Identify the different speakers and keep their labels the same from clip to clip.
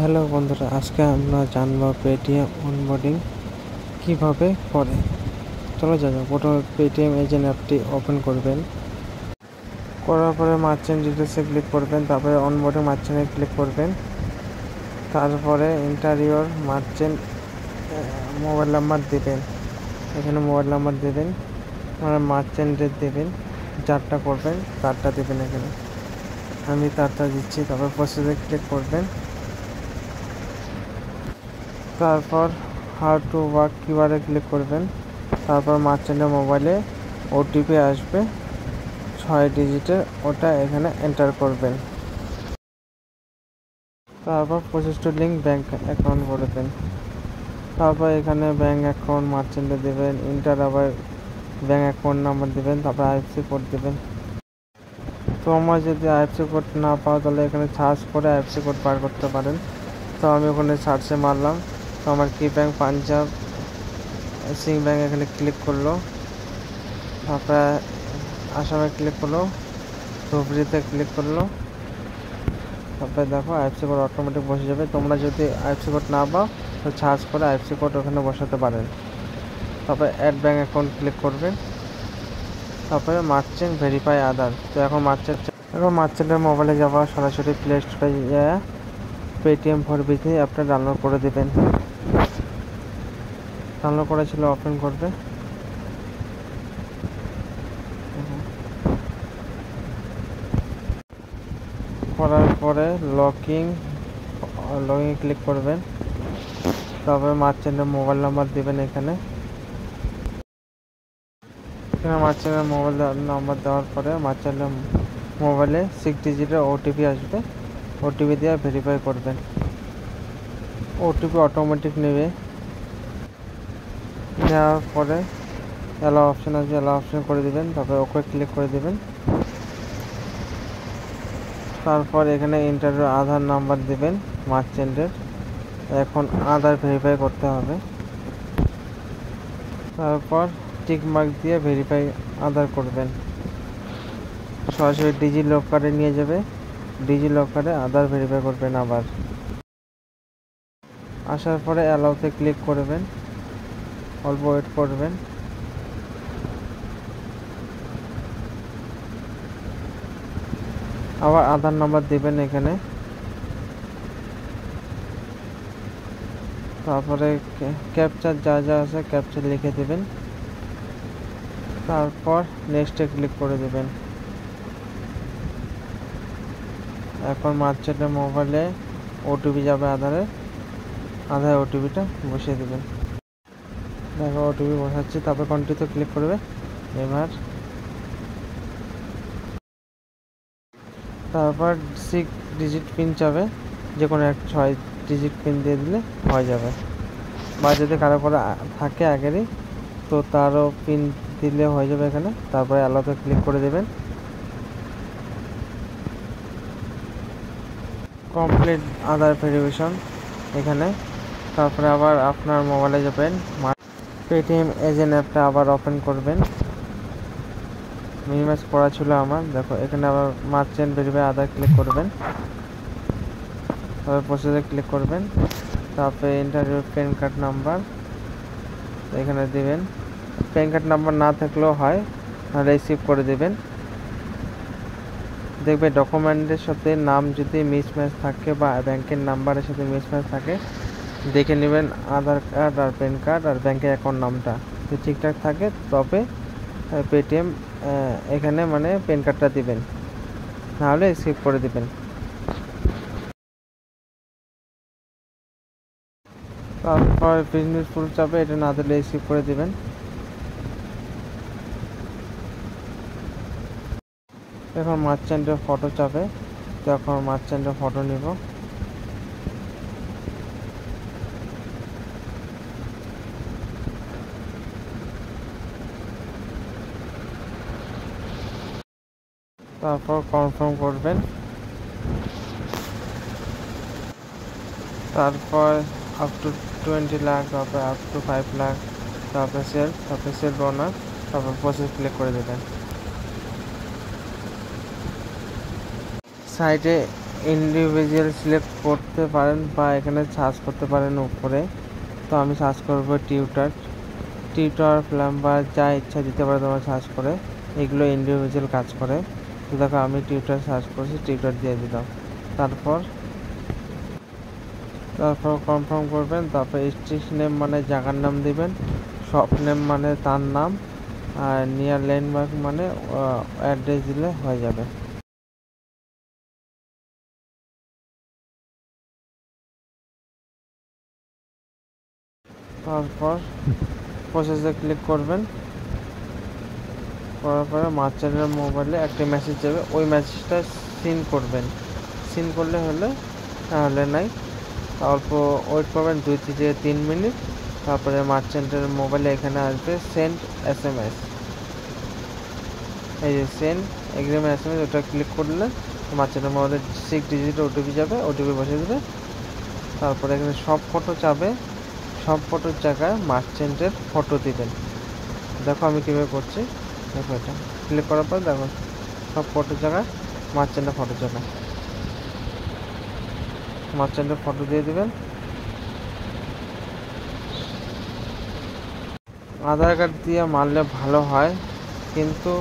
Speaker 1: Hello বন্ধুরা, আজকে আমরা জানবো পেটিএম অনবোর্ডিং কিভাবে করে। চলো যাক, প্রথমে পেটিএম এজেন্ট অ্যাপটি ওপেন করবেন। করার পরে মার্চেন্ট ডিটেলসে ক্লিক করবেন, তারপরে অনবোর্ডিং মার্চেন্টে ক্লিক করবেন। তারপরে ইন্টারিয়র মার্চেন্ট মোবাইল নাম্বার দেবেন, এখানে মোবাইল নাম্বার দেবেন, মানে মার্চেন্টের দেবেন, যারটা করবেন তারটা দেবেন। এখানে আমি তারটা দিচ্ছি। তারপর প্রসেসে ক্লিক করবেন। তারপর হাউ টু ওয়ার্ক কিউআরে ক্লিক করবেন। তারপর মার্চেন্টের মোবাইলে ওটিপি আসবে 6 ডিজিটের, ওটা এখানে এন্টার করবেন। তারপর process to link bank account করবেন। তারপর এখানে ব্যাঙ্ক অ্যাকাউন্ট মার্চেন্টে দেবেন, ইন্টার আবার ব্যাঙ্ক অ্যাকাউন্ট নাম্বার দেবেন, তারপর আইএফসি কোড দেবেন। তোমার যদি আইএফসি কোড না পাও তাহলে এখানে সার্চ করে আইএফসি কোড বার করতে পারেন। তো আমি ওখানে সার্চে মারলাম, তো আমার কি ব্যাঙ্ক পাঞ্জাব সিং ব্যাঙ্ক এখানে ক্লিক করলো, তারপরে আসামে ক্লিক করলো, ধুবড়িতে ক্লিক করলো। তারপরে দেখো আইএফসি কোড অটোমেটিক বসে যাবে। তোমরা যদি আইএফসি কোড না পাও তো সার্চ করে আইএফসি কোড ওখানে বসাতে পারেন। তারপরে অ্যাড ব্যাঙ্ক অ্যাকাউন্ট ক্লিক করবেন। তারপরে মার্চেন্ট ভেরিফাই আধার। তো এখন মার্চেন্টের মোবাইলে যাওয়া, সরাসরি প্লে স্টোরে গিয়ে পেটিএম ফর বিথি অ্যাপটা ডাউনলোড করে দেবেন। ডাউনলোড করা ছিল, ওপেন করবে। করার পরে লগইন ক্লিক করবেন। তারপরে মার্চেন্টের মোবাইল নাম্বার দেবেন। এখানে মার্চেন্টের মোবাইল নাম্বার দেওয়ার পরে মার্চেন্টের মোবাইলে 6 ডিজিটের ওটিপি আসবে, ওটিপি দিয়ে ভেরিফাই করবেন। ওটিপি অটোমেটিক নেবে, নেওয়ার পরে অ্যালাউ অপশান আসবে, অ্যালাউ অপশান করে দেবেন। তারপরে ওকে ক্লিক করে দেবেন। তারপর এখানে ইন্টারভিউ আধার নাম্বার দেবেন মার্চেন্টের। এখন আধার ভেরিফাই করতে হবে। তারপর টিক মার্ক দিয়ে ভেরিফাই আধার করবেন। সরাসরি ডিজি লকারে নিয়ে যাবে, ডিজি লকারে আধার ভেরিফাই করবেন। আবার আসার পরে অ্যালাউতে ক্লিক করবেন, অল্প ওয়েট করবেন। আবার আধার নাম্বার দেবেন এখানে। তারপরে ক্যাপচার যা যা আছে ক্যাপচার লিখে দেবেন। তারপর নেক্সটে ক্লিক করে দেবেন। এখন মার্চেন্টের মোবাইলে ওটিপি যাবে আধারে ওটিপিটা বসিয়ে দেবেন। দেখো ওটিপি বসাচ্ছি, তারপর কন্টিনিউতে ক্লিক করবে। এবার তারপর 6 ডিজিট পিন চাবে, যে কোনো 6 ডিজিট পিন দিয়ে দিলে হয়ে যাবে। বা যদি কারো করে থাকে আগেরই, তো তারও পিন দিলে হয়ে যাবে এখানে। তারপরে অ্যালাউতে ক্লিক করে দেবেন। কমপ্লিট আধার ভেরিফিকেশন এখানে। তারপরে আবার আপনার মোবাইলে যাবেন, পেটিএম এজেন্ট অ্যাপটা আবার ওপেন করবেন। মিনিমাইজ করা ছিল আমার, দেখো এখানে আবার মার্চেন্ট ভেরিফাই আধার ক্লিক করবেন। তারপর প্রসেসে ক্লিক করবেন। তারপরে ইন্টারভিউ প্যান কার্ড নাম্বার এখানে দেবেন। প্যান কার্ড নাম্বার না থাকলেও হয়, তাহলে রিসিভ করে দেবেন। দেখবে ডকুমেন্টের সাথে নাম যদি মিসম্যাচ থাকে বা ব্যাংকের নাম্বারের সাথে মিসম্যাচ থাকে, দেখে নেবেন আধার কার্ড আর প্যান কার্ড আর ব্যাংকের অ্যাকাউন্ট নামটা যদি ঠিকঠাক থাকে তবে পেটিএম এখানে মানে প্যান কার্ডটা দিবেন, নাহলে স্কিপ করে দিবেন। তারপর বিজনেস প্রুফ চাপে, এটা না দিলে স্কিপ করে দিবেন। এখন মার্চেন্টের ফটো চাপে, তখন মার্চেন্টের ফটো নিব। তারপর কনফার্ম করবেন। তারপর আপ টু 20 লাখ, তারপর আপ টু 5 লাখ, তারপর সেল বোনাস, তারপর প্রসেস ক্লিক করে দেবেন। সাইডে ইন্ডিভিজুয়াল সিলেক্ট করতে পারেন বা এখানে সার্চ করতে পারেন উপরে। তো আমি সার্চ করবো টিউটর প্লাম্বার যা ইচ্ছা দিতে পারে তোমরা সার্চ করে, এগুলো ইন্ডিভিজুয়াল কাজ করে। তো দেখো আমি টিউটর সার্চ করছি, টিউটর দিয়ে দিলাম। তারপর কনফার্ম করবেন। তারপর স্ট্রিট নেম মানে জায়গার নাম দিবেন, শপ নেম মানে তার নাম, আর নিয়ার ল্যান্ডমার্ক মানে অ্যাড্রেস দিলে হয়ে যাবে। তারপর প্রসেসে ক্লিক করবেন, করার পরে মার্চেন্টের মোবাইলে একটা মেসেজ যাবে, ওই মেসেজটা সিন করবেন। সিন করলে হলে, তাহলে নাই অল্প ওয়েট করবেন 2 থেকে 3 মিনিট। তারপরে মার্চেন্টের মোবাইলে এখানে আসবে সেন্ড SMS, এই যে সেন্ড এগ্রিমেন্ট SMS, ওটা ক্লিক করলে মার্চেন্টের মোবাইলে 6 ডিজিট OTP যাবে, OTP বসে দেবে। তারপরে এখানে সব ফটো চাবে, সব ফটোর জায়গায় মার্চেন্টের ফটো দিবেন। দেখো আমি কীভাবে করছি, দেখো এটা ক্লিক করার পর দেখো সব ফটোর জায়গায় মার্চেন্টের ফটো জায়গায় মার্চেন্টের ফটো দিয়ে দিবেন। আধার কার্ড দিয়ে মারলে ভালো হয়, কিন্তু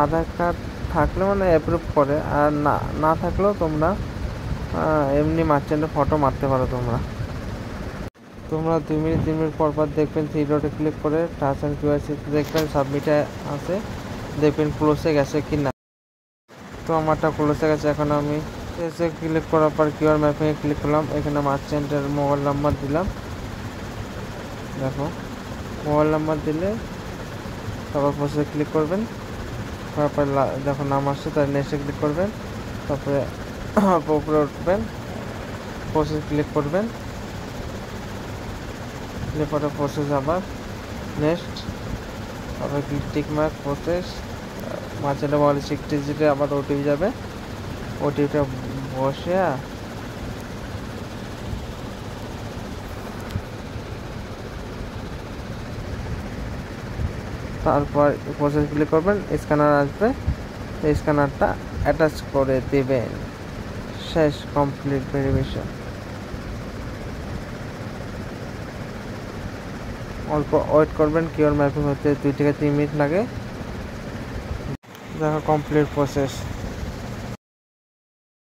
Speaker 1: আধার কার্ড থাকলে মানে অ্যাপ্রুভ করে, আর না থাকলেও তোমরা এমনি মার্চেন্টের ফটো মারতে পারো। তোমরা 2 মিনিট 3 মিনিট পর দেখবেন 3 ডটে ক্লিক করে টাচ অ্যান্ড কিউআরসি দেখবেন সাবমিটে আছে, দেখবেন ক্লোজে গেছে কি না। তো আমারটা ক্লোজে গেছে। এখন আমি এসে ক্লিক করার পর কিউআর ম্যাপিংয়ে ক্লিক করলাম, এখানে মার্চেন্টের মোবাইল নাম্বার দিলাম। দেখো মোবাইল নাম্বার দিলে তারপর প্রসেসে ক্লিক করবেন, তারপর যখন নাম আসছে তার নেক্সটে ক্লিক করবেন, তারপরে উপরে উঠবেন, প্রসেস ক্লিক করবেন, ক্লিক করার প্রসেস আবার নেক্সট, তারপরে টিক মার্ক প্রসেস। মার্চেন্টের মোবাইলে 6 ডিজিটে আবার OTP যাবে, OTPটা বসে তারপর প্রসেস ক্লিক করবেন, স্ক্যানার আসবে, এই স্ক্যানারটা অ্যাটাচ করে দেবেন। শেষ, কমপ্লিট ভেরিফিকেশন। অল্প ওয়েট করবেন, কিউআর ম্যাপিং হতে 2 থেকে 3 মিনিট লাগে। দেখো কমপ্লিট প্রসেস।